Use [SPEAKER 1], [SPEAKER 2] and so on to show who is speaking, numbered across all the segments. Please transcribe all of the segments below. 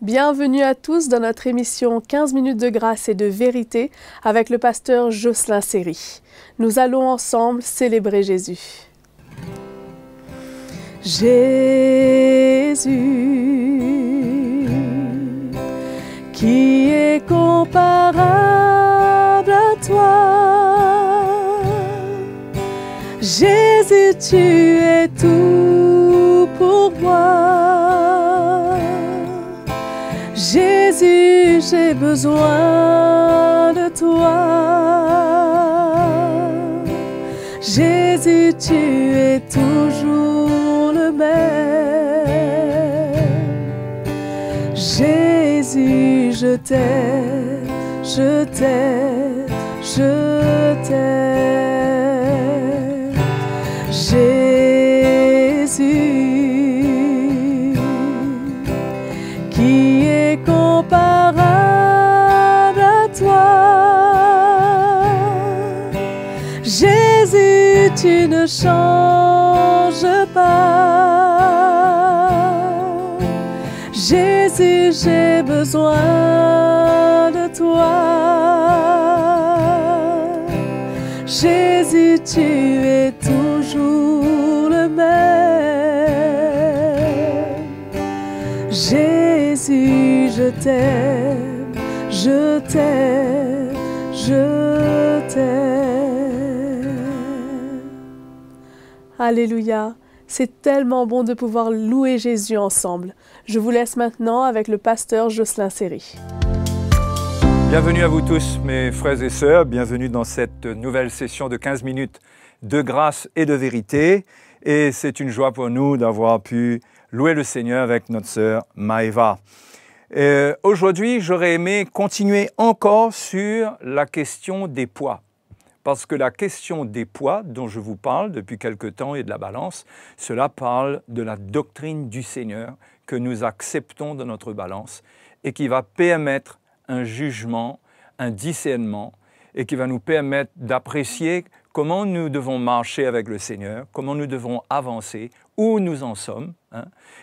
[SPEAKER 1] Bienvenue à tous dans notre émission 15 minutes de grâce et de vérité avec le pasteur Jocelyn Seri. Nous allons ensemble célébrer Jésus. Jésus, qui est comparable à toi? Jésus, tu es tout pour moi. Jésus, j'ai besoin de toi. Jésus, tu es toujours le même. Jésus, je t'aime, je t'aime, je t'aime. Jésus, qui est comparable à toi. Jésus, tu ne changes pas. Jésus, j'ai besoin de toi. Jésus, tu es toujours le même. Jésus, je t'aime, je t'aime, je t'aime. Alléluia, c'est tellement bon de pouvoir louer Jésus ensemble. Je vous laisse maintenant avec le pasteur Jocelyn Seri.
[SPEAKER 2] Bienvenue à vous tous, mes frères et sœurs. Bienvenue dans cette nouvelle session de 15 minutes de grâce et de vérité. Et c'est une joie pour nous d'avoir pu louer le Seigneur avec notre sœur Maëva. Aujourd'hui, j'aurais aimé continuer encore sur la question des poids. Parce que la question des poids dont je vous parle depuis quelque temps et de la balance, cela parle de la doctrine du Seigneur que nous acceptons dans notre balance et qui va permettre un jugement, un discernement et qui va nous permettre d'apprécier comment nous devons marcher avec le Seigneur, comment nous devons avancer, où nous en sommes.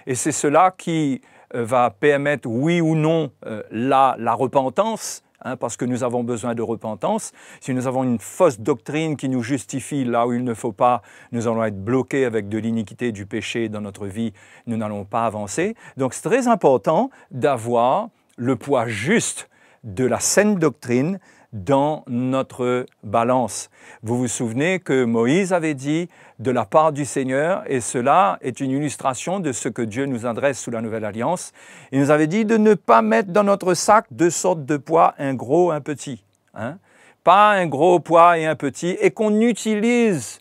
[SPEAKER 2] Et c'est cela qui va permettre, oui ou non, la repentance, parce que nous avons besoin de repentance. Si nous avons une fausse doctrine qui nous justifie là où il ne faut pas, nous allons être bloqués avec de l'iniquité, du péché dans notre vie, nous n'allons pas avancer. Donc c'est très important d'avoir le poids juste de la saine doctrine dans notre balance. Vous vous souvenez que Moïse avait dit de la part du Seigneur, et cela est une illustration de ce que Dieu nous adresse sous la Nouvelle Alliance. Il nous avait dit de ne pas mettre dans notre sac deux sortes de poids, un gros, un petit. Pas un gros poids et un petit, et qu'on utilise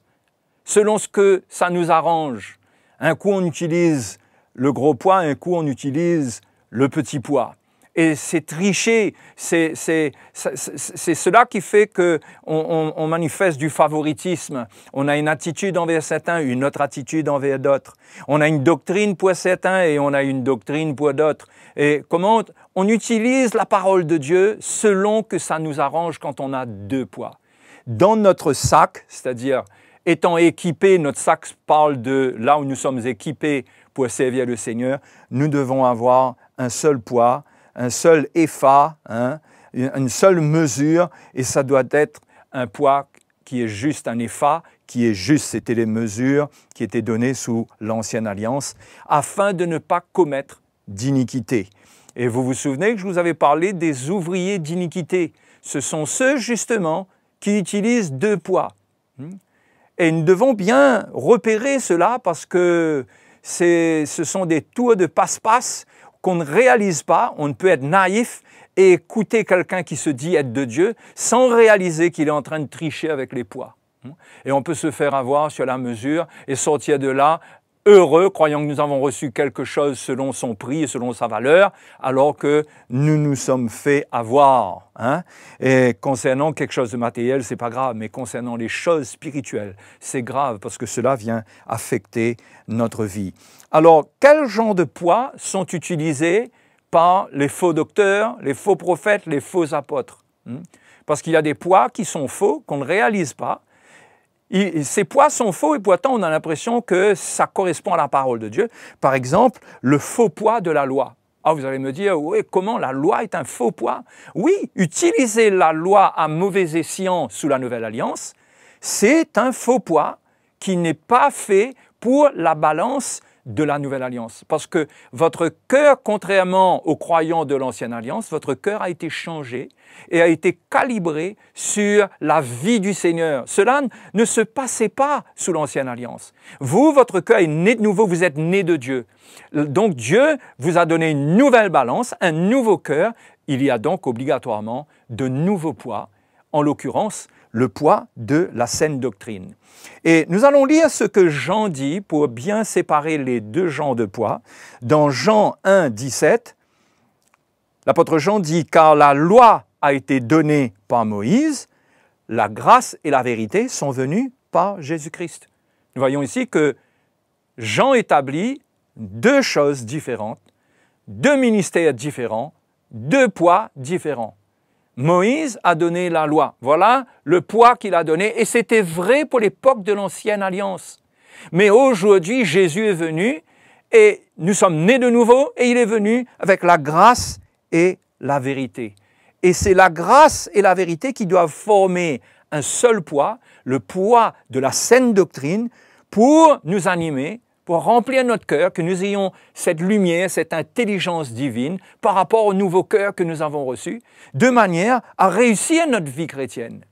[SPEAKER 2] selon ce que ça nous arrange. Un coup on utilise le gros poids, un coup on utilise le petit poids. Et c'est tricher, c'est cela qui fait qu'on manifeste du favoritisme. On a une attitude envers certains, une autre attitude envers d'autres. On a une doctrine pour certains et on a une doctrine pour d'autres. Et comment on utilise la parole de Dieu selon que ça nous arrange quand on a deux poids. Dans notre sac, c'est-à-dire étant équipé, notre sac parle de là où nous sommes équipés pour servir le Seigneur, nous devons avoir un seul poids, un seul épha, une seule mesure, et ça doit être un poids qui est juste, un épha qui est juste. C'était les mesures qui étaient données sous l'Ancienne Alliance, afin de ne pas commettre d'iniquité. Et vous vous souvenez que je vous avais parlé des ouvriers d'iniquité. Ce sont ceux, justement, qui utilisent deux poids. Et nous devons bien repérer cela parce que ce sont des tours de passe-passe qu'on ne réalise pas. On ne peut être naïf et écouter quelqu'un qui se dit être de Dieu sans réaliser qu'il est en train de tricher avec les poids. Et on peut se faire avoir sur la mesure et sortir de là heureux, croyant que nous avons reçu quelque chose selon son prix et selon sa valeur, alors que nous nous sommes fait avoir. Et concernant quelque chose de matériel, c'est pas grave, mais concernant les choses spirituelles, c'est grave parce que cela vient affecter notre vie. Alors, quel genre de poids sont utilisés par les faux docteurs, les faux prophètes, les faux apôtres? Parce qu'il y a des poids qui sont faux, qu'on ne réalise pas. Ces poids sont faux et pourtant on a l'impression que ça correspond à la parole de Dieu. Par exemple, le faux poids de la loi. Ah, vous allez me dire, oui, comment la loi est un faux poids? Oui, utiliser la loi à mauvais escient sous la Nouvelle Alliance, c'est un faux poids qui n'est pas fait pour la balance de la Nouvelle Alliance. Parce que votre cœur, contrairement aux croyants de l'Ancienne Alliance, votre cœur a été changé et a été calibré sur la vie du Seigneur. Cela ne se passait pas sous l'Ancienne Alliance. Vous, votre cœur est né de nouveau, vous êtes né de Dieu. Donc Dieu vous a donné une nouvelle balance, un nouveau cœur. Il y a donc obligatoirement de nouveaux poids, en l'occurrence le poids de la saine doctrine. Et nous allons lire ce que Jean dit pour bien séparer les deux genres de poids. Dans Jean 1, 17, l'apôtre Jean dit « Car la loi a été donnée par Moïse, la grâce et la vérité sont venues par Jésus-Christ. » Nous voyons ici que Jean établit deux choses différentes, deux ministères différents, deux poids différents. Moïse a donné la loi. Voilà le poids qu'il a donné. Et c'était vrai pour l'époque de l'Ancienne Alliance. Mais aujourd'hui, Jésus est venu et nous sommes nés de nouveau et il est venu avec la grâce et la vérité. Et c'est la grâce et la vérité qui doivent former un seul poids, le poids de la saine doctrine, pour nous animer, pour remplir notre cœur, que nous ayons cette lumière, cette intelligence divine par rapport au nouveau cœur que nous avons reçu, de manière à réussir notre vie chrétienne.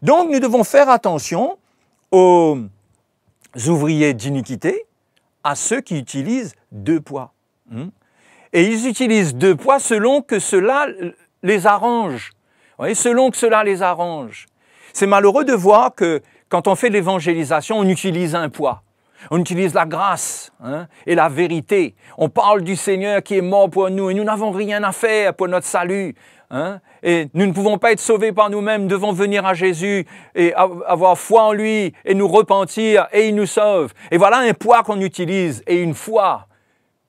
[SPEAKER 2] Donc nous devons faire attention aux ouvriers d'iniquité, à ceux qui utilisent deux poids. Et ils utilisent deux poids selon que cela les arrange. Vous voyez, selon que cela les arrange. C'est malheureux de voir que quand on fait l'évangélisation, on utilise un poids. On utilise la grâce et la vérité. On parle du Seigneur qui est mort pour nous et nous n'avons rien à faire pour notre salut. Et nous ne pouvons pas être sauvés par nous-mêmes. Nous devons venir à Jésus et avoir foi en lui et nous repentir et il nous sauve. Et voilà un poids qu'on utilise. Et une fois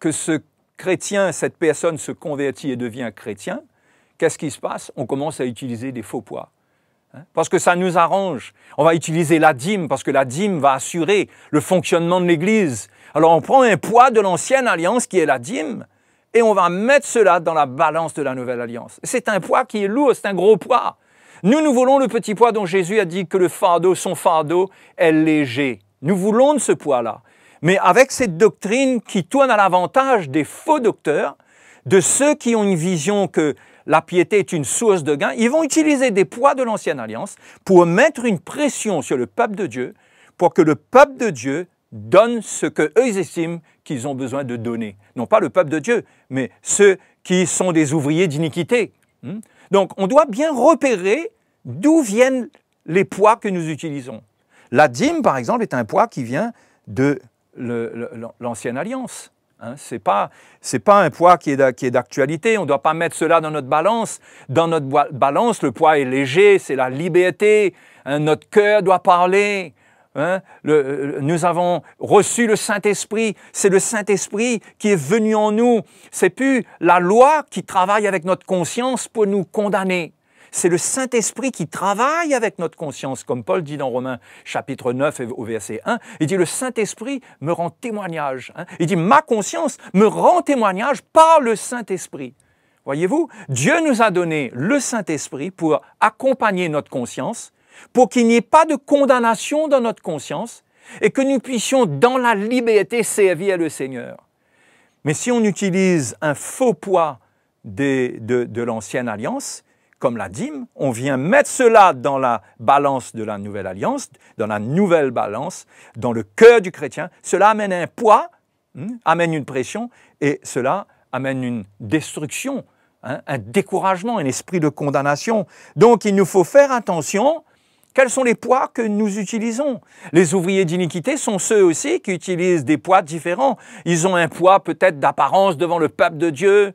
[SPEAKER 2] que ce chrétien, cette personne se convertit et devient chrétien, qu'est-ce qui se passe? On commence à utiliser des faux poids. Parce que ça nous arrange. On va utiliser la dîme parce que la dîme va assurer le fonctionnement de l'Église. Alors on prend un poids de l'Ancienne Alliance qui est la dîme et on va mettre cela dans la balance de la Nouvelle Alliance. C'est un poids qui est lourd, c'est un gros poids. Nous voulons le petit poids dont Jésus a dit que le fardeau, son fardeau est léger. Nous voulons de ce poids-là. Mais avec cette doctrine qui tourne à l'avantage des faux docteurs, de ceux qui ont une vision que la piété est une source de gain, ils vont utiliser des poids de l'Ancienne Alliance pour mettre une pression sur le peuple de Dieu, pour que le peuple de Dieu donne ce qu'eux ils estiment qu'ils ont besoin de donner. Non pas le peuple de Dieu, mais ceux qui sont des ouvriers d'iniquité. Donc on doit bien repérer d'où viennent les poids que nous utilisons. La dîme, par exemple, est un poids qui vient de l'Ancienne Alliance. Ce n'est pas un poids qui est d'actualité. On ne doit pas mettre cela dans notre balance. Dans notre balance, le poids est léger, c'est la liberté. Notre cœur doit parler. Nous avons reçu le Saint-Esprit. C'est le Saint-Esprit qui est venu en nous. Ce n'est plus la loi qui travaille avec notre conscience pour nous condamner. C'est le Saint-Esprit qui travaille avec notre conscience, comme Paul dit dans Romains chapitre 9 au verset 1. Il dit, le Saint-Esprit me rend témoignage. Il dit, ma conscience me rend témoignage par le Saint-Esprit. Voyez-vous, Dieu nous a donné le Saint-Esprit pour accompagner notre conscience, pour qu'il n'y ait pas de condamnation dans notre conscience et que nous puissions, dans la liberté, servir le Seigneur. Mais si on utilise un faux poids de l'Ancienne Alliance, comme la dîme, on vient mettre cela dans la balance de la Nouvelle Alliance, dans la nouvelle balance, dans le cœur du chrétien. Cela amène un poids, amène une pression, et cela amène une destruction, un découragement, un esprit de condamnation. Donc il nous faut faire attention. Quels sont les poids que nous utilisons? Les ouvriers d'iniquité sont ceux aussi qui utilisent des poids différents. Ils ont un poids peut-être d'apparence devant le peuple de Dieu,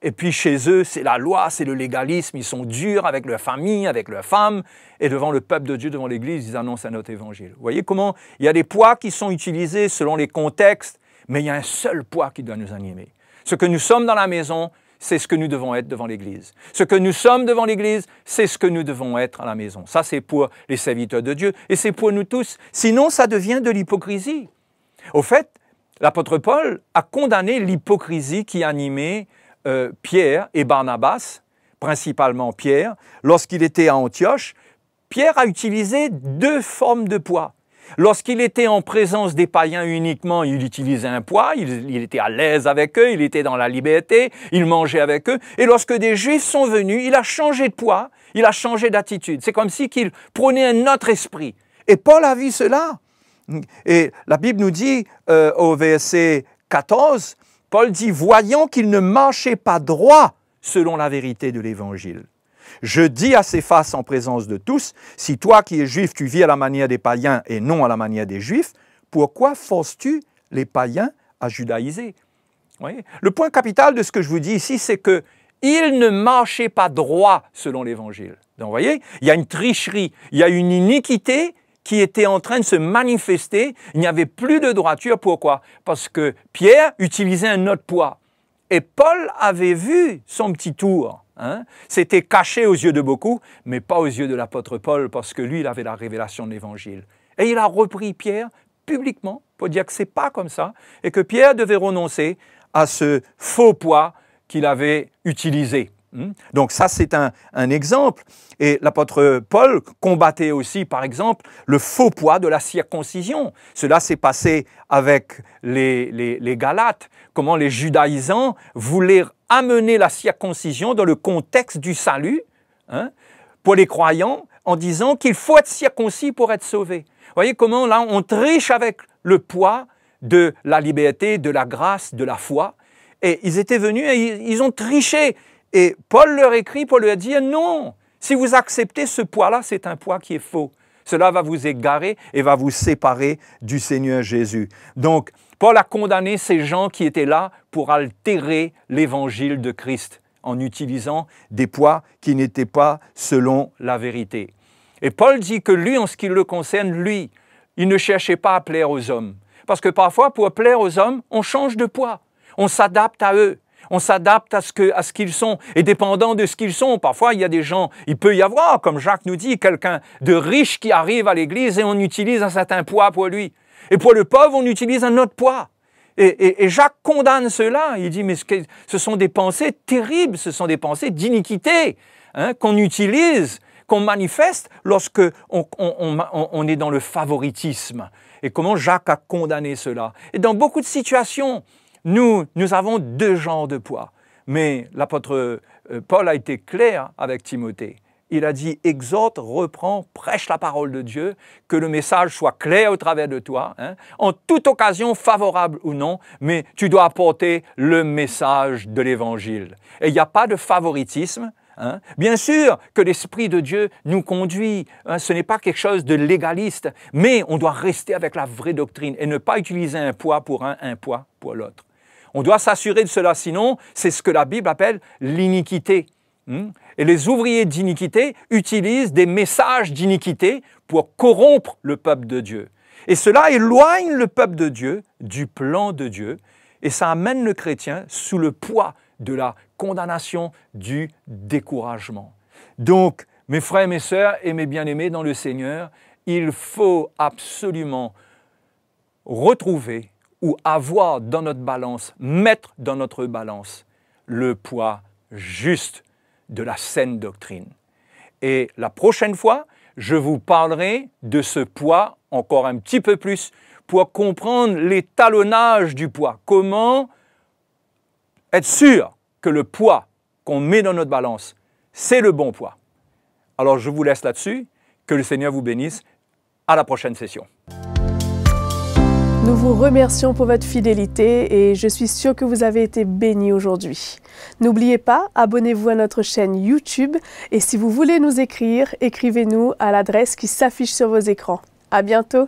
[SPEAKER 2] et puis chez eux, c'est la loi, c'est le légalisme. Ils sont durs avec leur famille, avec leurs femmes, et devant le peuple de Dieu, devant l'Église, ils annoncent un autre évangile. Vous voyez comment il y a des poids qui sont utilisés selon les contextes, mais il y a un seul poids qui doit nous animer. Ce que nous sommes dans la maison, c'est ce que nous devons être devant l'Église. Ce que nous sommes devant l'Église, c'est ce que nous devons être à la maison. Ça, c'est pour les serviteurs de Dieu et c'est pour nous tous. Sinon, ça devient de l'hypocrisie. Au fait, l'apôtre Paul a condamné l'hypocrisie qui animait Pierre et Barnabas, principalement Pierre. Lorsqu'il était à Antioche, Pierre a utilisé deux formes de poids. Lorsqu'il était en présence des païens uniquement, il utilisait un poids, il était à l'aise avec eux, il était dans la liberté, il mangeait avec eux. Et lorsque des Juifs sont venus, il a changé de poids, il a changé d'attitude. C'est comme si qu'il prenait un autre esprit. Et Paul a vu cela. Et la Bible nous dit au verset 14, Paul dit « Voyant qu'il ne marchait pas droit selon la vérité de l'Évangile. Je dis à ses faces en présence de tous, si toi qui es juif, tu vis à la manière des païens et non à la manière des juifs, pourquoi forces-tu les païens à judaïser ?» Vous voyez? Le point capital de ce que je vous dis ici, c'est que il ne marchait pas droit selon l'Évangile. Donc, vous voyez, il y a une tricherie, il y a une iniquité qui était en train de se manifester. Il n'y avait plus de droiture. Pourquoi? Parce que Pierre utilisait un autre poids. Et Paul avait vu son petit tour. Hein? C'était caché aux yeux de beaucoup, mais pas aux yeux de l'apôtre Paul, parce que lui, il avait la révélation de l'Évangile. Et il a repris Pierre publiquement pour dire que ce n'est pas comme ça, et que Pierre devait renoncer à ce faux poids qu'il avait utilisé. Donc ça, c'est un exemple. Et l'apôtre Paul combattait aussi, par exemple, le faux poids de la circoncision. Cela s'est passé avec les Galates, comment les judaïsants voulaient amener la circoncision dans le contexte du salut, hein, pour les croyants, en disant qu'il faut être circoncis pour être sauvé. Vous voyez comment là, on triche avec le poids de la liberté, de la grâce, de la foi. Et ils étaient venus et ils ont triché. Et Paul leur écrit pour leur dire non, si vous acceptez ce poids-là, c'est un poids qui est faux. Cela va vous égarer et va vous séparer du Seigneur Jésus. Donc, Paul a condamné ces gens qui étaient là pour altérer l'évangile de Christ en utilisant des poids qui n'étaient pas selon la vérité. Et Paul dit que lui, en ce qui le concerne, lui, il ne cherchait pas à plaire aux hommes. Parce que parfois, pour plaire aux hommes, on change de poids. On s'adapte à eux. On s'adapte à ce qu'ils sont. Et dépendant de ce qu'ils sont, parfois, il y a des gens, il peut y avoir, comme Jacques nous dit, quelqu'un de riche qui arrive à l'église et on utilise un certain poids pour lui. Et pour le pauvre, on utilise un autre poids. Et Jacques condamne cela. Il dit, mais ce sont des pensées terribles, ce sont des pensées d'iniquité, hein, qu'on utilise, qu'on manifeste lorsque on est dans le favoritisme. Et comment Jacques a condamné cela. Et dans beaucoup de situations, nous avons deux genres de poids. Mais l'apôtre Paul a été clair avec Timothée. Il a dit, exhorte, reprends, prêche la parole de Dieu, que le message soit clair au travers de toi, hein, en toute occasion, favorable ou non, mais tu dois apporter le message de l'Évangile. Et il n'y a pas de favoritisme. Hein. Bien sûr que l'Esprit de Dieu nous conduit, hein, ce n'est pas quelque chose de légaliste, mais on doit rester avec la vraie doctrine et ne pas utiliser un poids pour un poids pour l'autre. On doit s'assurer de cela, sinon c'est ce que la Bible appelle l'iniquité. Et les ouvriers d'iniquité utilisent des messages d'iniquité pour corrompre le peuple de Dieu. Et cela éloigne le peuple de Dieu du plan de Dieu et ça amène le chrétien sous le poids de la condamnation, du découragement. Donc, mes frères et mes sœurs et mes bien-aimés dans le Seigneur, il faut absolument retrouver ou avoir dans notre balance, mettre dans notre balance le poids juste de la saine doctrine. Et la prochaine fois, je vous parlerai de ce poids encore un petit peu plus pour comprendre l'étalonnage du poids. Comment être sûr que le poids qu'on met dans notre balance, c'est le bon poids. Alors je vous laisse là-dessus. Que le Seigneur vous bénisse. À la prochaine session.
[SPEAKER 1] Nous vous remercions pour votre fidélité et je suis sûre que vous avez été bénis aujourd'hui. N'oubliez pas, abonnez-vous à notre chaîne YouTube et si vous voulez nous écrire, écrivez-nous à l'adresse qui s'affiche sur vos écrans. À bientôt!